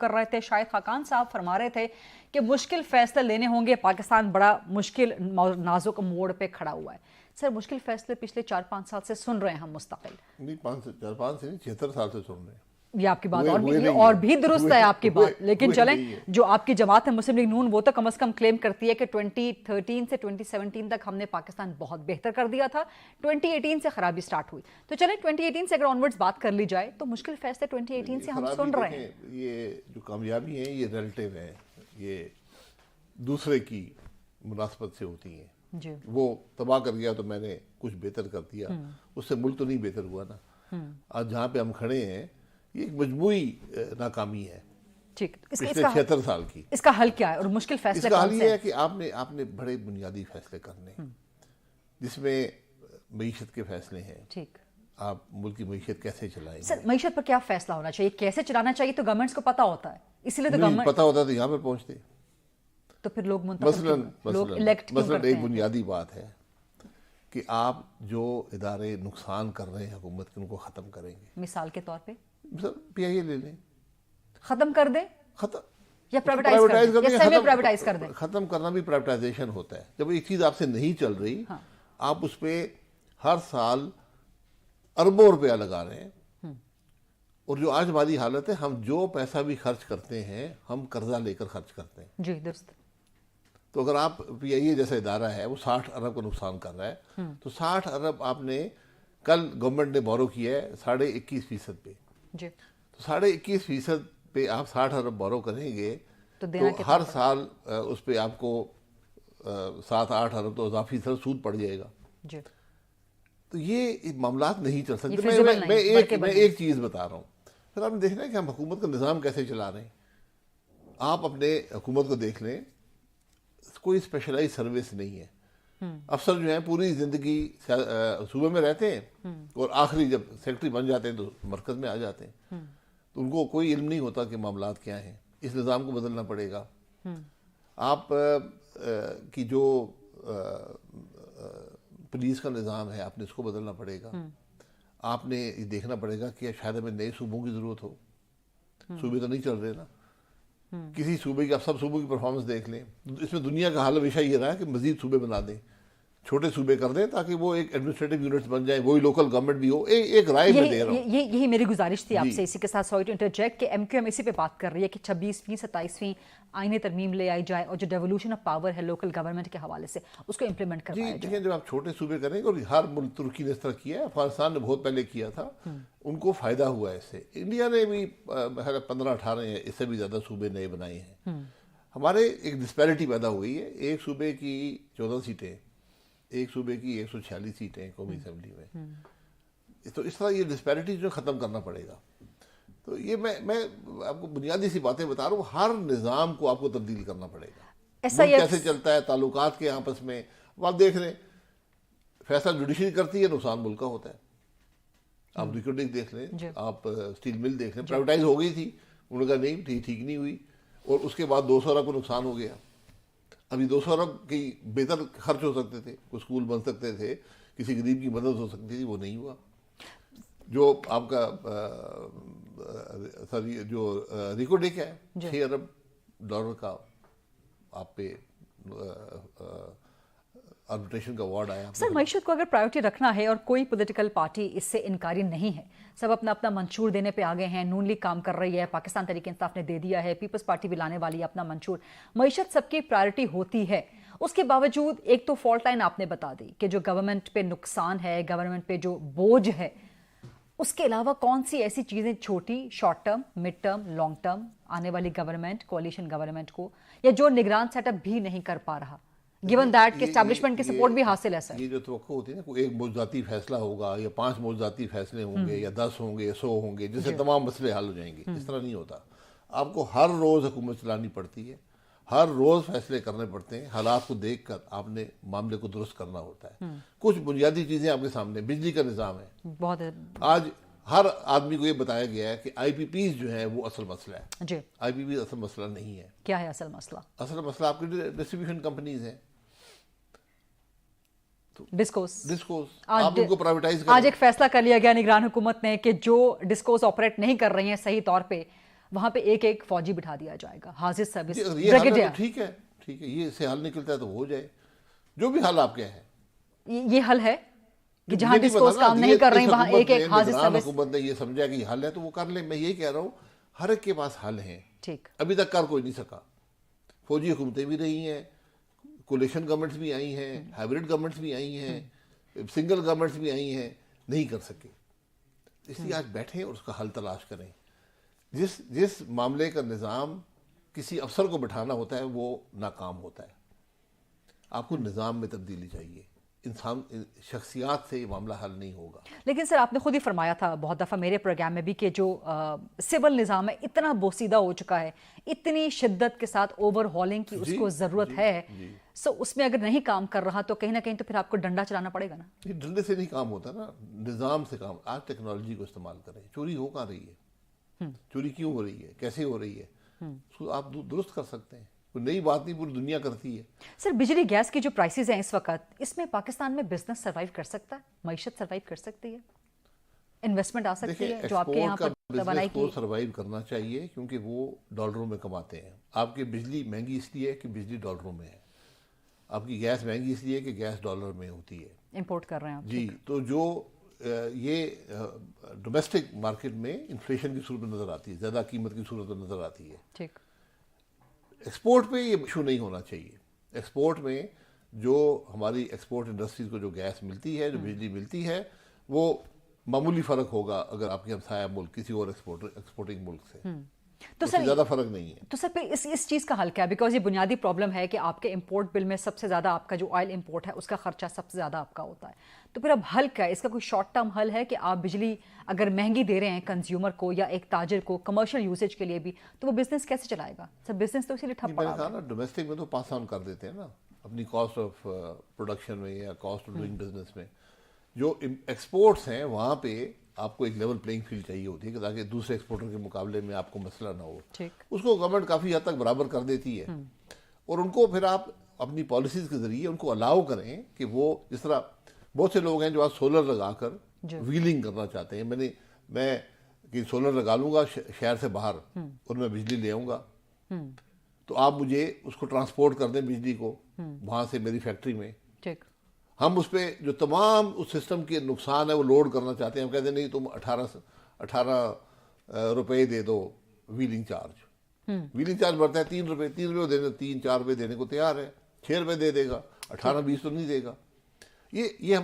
کر رہے تھے شاہد خاقان صاحب، فرما رہے تھے کہ مشکل فیصلے لینے ہوں گے، پاکستان بڑا مشکل نازک موڑ پہ کھڑا ہوا ہے. سر مشکل فیصلے پچھلے 4-5 سال سے سن رہے ہیں ہم مستقل. نہیں 5 سے نہیں 76 سال سے سن رہے ہیں. یہ آپ کی بات اور بھی درست ہے آپ کی بات، لیکن چلیں جو آپ کی جماعت ہے مسلم لیگ نون وہ تو کم از کم کلیم کرتی ہے کہ 2013 سے 2017 تک ہم نے پاکستان بہت بہتر کر دیا تھا، 2018 سے خرابی سٹارٹ ہوئی. تو چلیں 2018 سے اگر آنورڈز بات کر لی جائے تو مشکل فیصلے 2018 سے ہم سن رہے ہیں. یہ جو کامیابی ہیں یہ ریلیٹیو ہیں، یہ دوسرے کی مناسبت سے ہوتی ہیں. جی وہ تباہ کر گیا تو میں نے کچھ بہتر کر دیا، اس سے ملک تو نہیں بہتر ہوا نا. آج جہاں پہ ہم کھڑے ہیں یہ ایک مجموعی ناکامی ہے پچھلے 76 سال کی. اس کا حل کیا ہے اور مشکل فیصلے اس کا حل یہ ہے کہ آپ نے بڑے بنیادی فیصلے کرنے جس میں معیشت کے فیصلے ہیں. ٹھیک، آپ ملک کی معیشت کیسے چلائیں گے. سر معیشت پر کیا فیصلہ ہونا چاہیے، کیسے چلانا چاہیے تو گورنمنٹس کو پتا ہوتا ہے، اسی لیے تو گورنمنٹ پتا ہوتا تو یہاں پہ پہنچتے. تو پھر لوگ مثلاً ایک بنیادی بات ہے کہ آپ جو ادارے نقصان کر رہے ہیں حکومت کے ان کو ختم کریں گے. مثال کے طور پہ پی آئی اے لے لیں، ختم کر دیں ختم یا پرائیویٹائز کر دیں. ختم کرنا بھی پرائیویٹائزیشن ہوتا ہے. جب ایک چیز آپ سے نہیں چل رہی آپ اس پہ ہر سال اربوں روپیہ لگا رہے ہیں، اور جو آج ہماری حالت ہے ہم جو پیسہ بھی خرچ کرتے ہیں ہم قرضہ لے کر خرچ کرتے ہیں. جی درست. تو اگر آپ پی آئی اے جیسا ادارہ ہے وہ 60 ارب کا نقصان کر رہا ہے تو 60 ارب آپ نے کل گورنمنٹ نے بورو کیا ہے 21.5% پہ. جی تو 21.5% پہ آپ 60 ارب بورو کریں گے تو ہر سال اس پہ آپ کو 7-8 ارب تو اضافی سود پڑ جائے گا. جی تو یہ معاملات نہیں چل سکتے. میں ایک چیز بتا رہا ہوں، پھر آپ نے دیکھنا ہے کہ ہم حکومت کا نظام کیسے چلا رہے ہیں. آپ اپنے حکومت کو دیکھ لیں، کوئی اسپیشلائز سروس نہیں ہے. افسر جو ہیں پوری زندگی صوبے میں رہتے ہیں اور آخری جب سیکرٹری بن جاتے ہیں تو مرکز میں آ جاتے ہیں، تو ان کو کوئی علم نہیں ہوتا کہ معاملات کیا ہیں. اس نظام کو بدلنا پڑے گا. آپ کی جو پولیس کا نظام ہے آپ نے اس کو بدلنا پڑے گا. آپ نے یہ دیکھنا پڑے گا کہ شاید ہمیں نئے صوبوں کی ضرورت ہو. صوبے تو نہیں چل رہے نا. کسی صوبے کی آپ سب صوبوں کی پرفارمنس دیکھ لیں، اس میں دنیا کا حال ہمیشہ یہ رہا ہے کہ مزید صوبے بنا دیں، چھوٹے صوبے کر دیں تاکہ وہ ایک ایڈمنسٹریٹو یونٹس بن جائیں، وہی لوکل گورنمنٹ بھی ہو. ایک رائے میں دے رہا ہوں. یہی میری گزارش تھی آپ سے. اسی کے ساتھ سوری ٹو انٹرجیکٹ کہ ایم کیو ایم اسی پہ بات کر رہی ہے کہ 26ویں 27ویں آئین ترمیم لے آئی جائے اور جو ڈیولوشن آف پاور ہے لوکل گورنمنٹ کے حوالے سے اس کو امپلیمنٹ کروایا جائے. جب آپ چھوٹے صوبے کریں گے، اور ہر ملک ترکی نے اس طرح کیا ہے، افغانستان نے بہت پہلے کیا تھا، ان کو فائدہ ہوا ہے اس سے. انڈیا نے بھی 15-18 اس سے بھی زیادہ صوبے نئے بنائے ہیں. ہمارے ایک ڈسپیرٹی پیدا ہوئی ہے. ایک صوبے کی 14 سیٹیں، ایک صوبے کی 146 سیٹیں قومی اسمبلی میں. تو اس طرح یہ ڈسپیرٹی جو ختم کرنا پڑے گا. تو یہ میں آپ کو بنیادی سی باتیں بتا رہا ہوں. ہر نظام کو آپ کو تبدیل کرنا پڑے گا. ملک کیسے چلتا ہے، تعلقات کے آپس میں آپ دیکھ رہے ہیں، فیصلہ جوڈیشری کرتی ہے، نقصان ملک کا ہوتا ہے. آپ ریکارڈنگ دیکھ لیں، آپ اسٹیل مل دیکھ لیں، پرائیویٹائز ہو گئی تھی، انہوں نے کہا نہیں ٹھیک نہیں ہوئی، اور اس کے بعد 200 ارب کو نقصان ہو گیا. ابھی 200 ارب کی بہتر خرچ ہو سکتے تھے، کوئی اسکول بن سکتے تھے، کسی غریب کی مدد ہو سکتی تھی، وہ نہیں ہوا. جو آپ کا جو ریکو ڈیک ہے 6 ارب ڈالر کا آپ پہ آربٹریشن کا اوارڈ آیا. سر معیشت کو اگر پرائیورٹی رکھنا ہے اور کوئی پولیٹیکل پارٹی اس سے انکاری نہیں ہے، سب اپنا اپنا منشور دینے پہ آگے ہیں. نون لیگ کام کر رہی ہے، پاکستان تحریک انصاف نے دے دیا ہے، پیپلز پارٹی بھی لانے والی ہے اپنا منشور. معیشت سب کی پرائیورٹی ہوتی ہے. اس کے باوجود ایک تو فالٹ لائن آپ نے بتا دی کہ جو گورنمنٹ پہ نقصان ہے، گورنمنٹ پہ جو بوجھ ہے، اس کے علاوہ کون سی ایسی چیزیں چھوٹی short term, mid term, long term آنے والی گورنمنٹ، کوalition گورنمنٹ کو، یا جو نگران سیٹ اپ بھی نہیں کر پا رہا گیون دیٹ کہ اسٹیبلشمنٹ کی سپورٹ بھی حاصل ہے. سر یہ جو توقع ہوتی ہے نا، کوئی ایک موضوعاتی فیصلہ ہوگا یا 5 موضوعاتی فیصلے ہوں گے یا 10 ہوں گے یا 100 ہوں گے جس سے تمام مسئلے حل ہو جائیں گے، اس طرح نہیں ہوتا. آپ کو ہر روز حکومت چلانی پڑتی ہے، ہر روز فیصلے کرنے پڑتے ہیں. حالات کو دیکھ کر آپ نے معاملے کو درست کرنا ہوتا ہے. کچھ بنیادی چیزیں آپ کے سامنے، بجلی کا نظام ہے. بہت آج ہر آدمی کو یہ بتایا گیا ہے کہ آئی پی پیز جو ہیں وہ اصل مسئلہ ہے. جی آئی پی پیز اصل مسئلہ نہیں ہے. کیا ہے اصل مسئلہ؟ اصل مسئلہ آپ کی ڈسٹریبیوشن کمپنیز ہیں. ڈسکوز آپ ان کو پرائیویٹائز کریں. آج ایک فیصلہ کر لیا گیا نگران حکومت نے کہ جو ڈسکوز آپریٹ نہیں کر رہی ہیں صحیح طور پہ، وہاں پہ ایک ایک فوجی بٹھا دیا جائے گا، حاضر سروس یہ حل ہے بریگیڈیئر. تو ٹھیک ہے، ٹھیک ہے، یہ اس سے حل نکلتا ہے تو ہو جائے، جو بھی حل آپ کے ہیں. یہ حل ہے کہ جہاں ڈسکوز کام نہیں کر رہی وہاں ایک ایک حاضر سروس. حکومت نے یہ سمجھا کہ یہ حل ہے تو وہ کر لیں. میں یہی کہہ رہا ہوں ہر ایک کے پاس حل ہیں. ٹھیک. ابھی تک کر کوئی نہیں سکا. فوجی حکومتیں بھی رہی ہیں، کولیشن گورنمنٹس بھی آئی ہیں، ہائیبریڈ گورنمنٹس بھی آئی ہیں، سنگل گورنمنٹس بھی آئی ہیں، نہیں کر سکے. اس لیے آج بیٹھیں اور اس کا حل تلاش کریں. جس معاملے کا نظام کسی افسر کو بٹھانا ہوتا ہے وہ ناکام ہوتا ہے. آپ کو نظام میں تبدیلی چاہیے. انسان شخصیات سے یہ معاملہ حل نہیں ہوگا. لیکن سر آپ نے خود ہی فرمایا تھا بہت دفعہ میرے پروگرام میں بھی کہ جو سول نظام ہے اتنا بوسیدہ ہو چکا ہے، اتنی شدت کے ساتھ اوور ہالنگ کی اس کو ضرورت ہے، سو اس میں اگر نہیں کام کر رہا تو کہیں نہ کہیں تو پھر آپ کو ڈنڈا چلانا پڑے گا نا. یہ ڈنڈے سے نہیں کام ہوتا نا، نظام سے کام. آج ٹیکنالوجی کو استعمال کریں. چوری ہو کہاں رہی ہے؟ چوری کیوں ہو رہی ہے؟ کیسے ہو رہی ہے؟ اس کو آپ درست کر سکتے ہیں. کوئی نئی بات نہیں، پوری دنیا کرتی ہے. سر بجلی گیس کی جو پرائسز ہیں اس وقت، اس میں پاکستان میں بزنس سروائیو کر سکتا ہے، معیشت سروائیو کر سکتی ہے، انویسٹمنٹ آ سکتی ہے جو آپ کے یہاں پر توانائی کی؟ کو سروائیو کرنا چاہیے کیونکہ وہ ڈالروں میں کماتے ہیں. آپ کی بجلی مہنگی اس لیے ہے کہ بجلی ڈالروں میں ہے. آپ کی گیس مہنگی اس لیے کہ گیس ڈالر میں ہوتی ہے. امپورٹ کر رہے ہیں آپ. جی، تو جو یہ ڈومیسٹک مارکیٹ میں انفلیشن کی صورت میں نظر آتی ہے، زیادہ قیمت کی صورت میں نظر آتی ہے. ٹھیک. ایکسپورٹ پہ یہ ایشو نہیں ہونا چاہیے. ایکسپورٹ میں جو ہماری ایکسپورٹ انڈسٹریز کو جو گیس ملتی ہے، جو بجلی ملتی ہے، وہ معمولی فرق ہوگا اگر آپ کے ہمسایہ ملک کسی اور ایکسپورٹنگ ملک سے. تو سر زیادہ فرق نہیں ہے. تو سر پھر اس چیز کا حل کیا ہے؟ بیکاز یہ بنیادی پرابلم ہے کہ آپ کے امپورٹ بل میں سب سے زیادہ آپ کا جو آئل امپورٹ ہے اس کا خرچہ سب سے زیادہ آپ کا ہوتا ہے. تو پھر اب حل کیا ہے؟ اس کا کوئی شارٹ ٹرم حل ہے کہ آپ بجلی اگر مہنگی دے رہے ہیں کنزیومر کو یا ایک تاجر کو کمرشل یوزیج کے لیے بھی، تو وہ بزنس کیسے چلائے گا؟ سر بزنس تو اسی لیے ٹھپ پڑا ہے. ڈومیسٹک میں تو پاس آن کر دیتے ہیں نا اپنی کاسٹ آف پروڈکشن میں یا کاسٹ آف ڈوئنگ بزنس میں. جو ایکسپورٹس ہیں وہاں پہ آپ کو ایک لیول پلینگ فیلڈ چاہیے ہوتی ہے کہ تاکہ دوسرے ایکسپورٹر کے مقابلے میں آپ کو مسئلہ نہ ہو. اس کو گورنمنٹ کافی حد تک برابر کر دیتی ہے اور ان کو پھر آپ اپنی پالیسیز کے ذریعے ان کو الاؤ کریں کہ وہ جس طرح بہت سے لوگ ہیں جو آج سولر لگا کر ویلنگ کرنا چاہتے ہیں. میں کہ سولر لگا لوں گا شہر سے باہر اور میں بجلی لے آؤں گا تو آپ مجھے اس کو ٹرانسپورٹ کر دیں بجلی کو وہاں سے میری فیکٹری میں. ہم اس پہ جو تمام اس سسٹم کے نقصان ہے وہ لوڈ کرنا چاہتے ہیں. ہم کہتے ہیں نہیں تم 18 روپے دے دو ویلنگ چارج. ویلنگ چارج بڑھتا ہے 3 روپے دینے، 3-4 روپے دینے کو تیار ہے. 6 روپے دے دے گا، 18-20 تو نہیں دے گا. یہ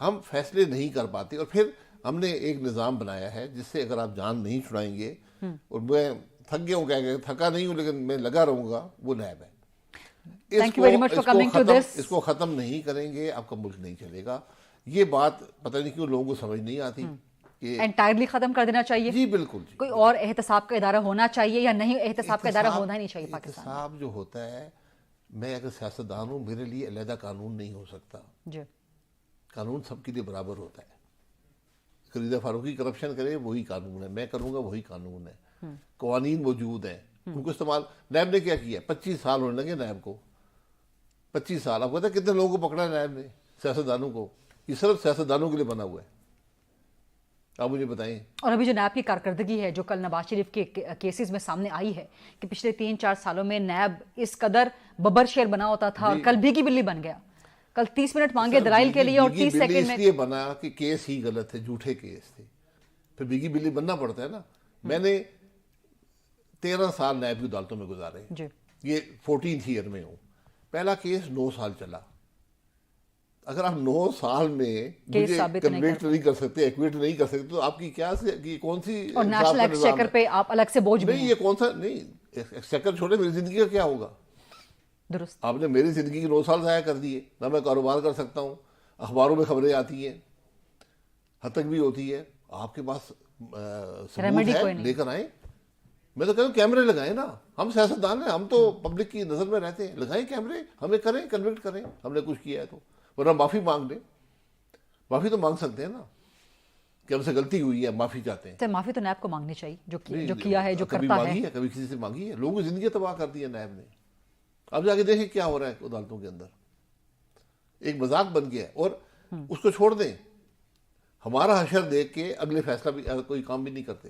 ہم فیصلے نہیں کر پاتے. اور پھر ہم نے ایک نظام بنایا ہے جس سے اگر آپ جان نہیں چھڑائیں گے، اور میں تھک گیا ہوں، کہہ گیا تھکا نہیں ہوں لیکن میں لگا رہوں گا، وہ نیب ہے. اس کو ختم نہیں کریں گے آپ کا ملک نہیں چلے گا. یہ بات پتہ نہیں کیوں لوگوں کو سمجھ نہیں آتی کہ انٹائرلی ختم کر دینا چاہیے. جی بالکل. کوئی اور احتساب کا ادارہ ہونا چاہیے یا نہیں؟ احتساب کا ادارہ ہونا ہی نہیں چاہیے پاکستان. احتساب جو ہوتا ہے، میں اگر سیاستدان ہوں میرے لیے علیحدہ قانون نہیں ہو سکتا. جی، قانون سب کے لیے برابر ہوتا ہے. خلیفہ فاروقی کرپشن کرے وہی قانون ہے، میں کروں گا وہی قانون ہے. قوانین موجود ہیں، ان کو استعمال. نیب نے کیا کیا؟ 25 سال ہونے لگے نیب کو. 25 سال. آپ کہتے ہیں کتنے لوگوں کو پکڑا ہے نیب نے؟ سیاستدانوں کو. یہ صرف سیاستدانوں کے لیے بنا ہوا ہے. آپ مجھے بتائیں. اور ابھی جو نیب کی کارکردگی ہے جو کل نواز شریف کے کیسز میں سامنے آئی ہے کہ پچھلے 3-4 سالوں میں نیب اس قدر ببر شیر بنا ہوتا تھا اور کل بھیگی بلی بن گیا. کل 30 منٹ مانگے دلائل کے لیے اور 30 سیکنڈ میں اس لیے بنا کہ کیس ہی غلط تھے، جھوٹے کیس تھے. پھر بھیگی بلی بننا پڑتا ہے نا. میں نے 13 سال نیب کی عدالتوں میں گزارے. یہ 14th ایئر میں ہوں. پہلا کیس 9 سال چلا. اگر آپ 9 سال میں مجھے کنوکٹ نہیں کر سکتے، ایکویٹ نہیں کر سکتے، تو آپ کی کیا کون سی اور نیشنل ایکسچیکر پہ آپ الگ سے بوجھ نہیں. یہ کون سا نہیں ایکسچیکر چھوڑے، میری زندگی کا کیا ہوگا؟ درست. آپ نے میری زندگی کے 9 سال ضائع کر دیے. نہ میں کاروبار کر سکتا ہوں، اخباروں میں خبریں آتی ہیں، حد تک بھی ہوتی ہے. آپ کے پاس ثبوت ہے، لے کر آئیں. میں تو کہہ رہا ہوں کیمرے لگائیں نا. ہم سیاستدان ہیں، ہم تو پبلک کی نظر میں رہتے ہیں. لگائیں کیمرے، ہمیں کریں، کنوکٹ کریں ہم نے کچھ کیا ہے تو. ورنہ معافی مانگ لیں. معافی تو مانگ سکتے ہیں نا کہ ہم سے غلطی ہوئی ہے، معافی چاہتے ہیں. معافی تو نیب کو مانگنی چاہیے جو کیا ہے، جو کرتا ہے. کبھی کسی سے مانگی ہے؟ لوگوں کی زندگی تباہ کر دی ہے نیب نے. اب جا کے دیکھیں کیا ہو رہا ہے عدالتوں کے اندر. ایک مذاق بن گیا ہے. اور اس کو چھوڑ دیں، ہمارا حشر دیکھ کے اگلے فیصلہ بھی کوئی کام بھی نہیں کرتے.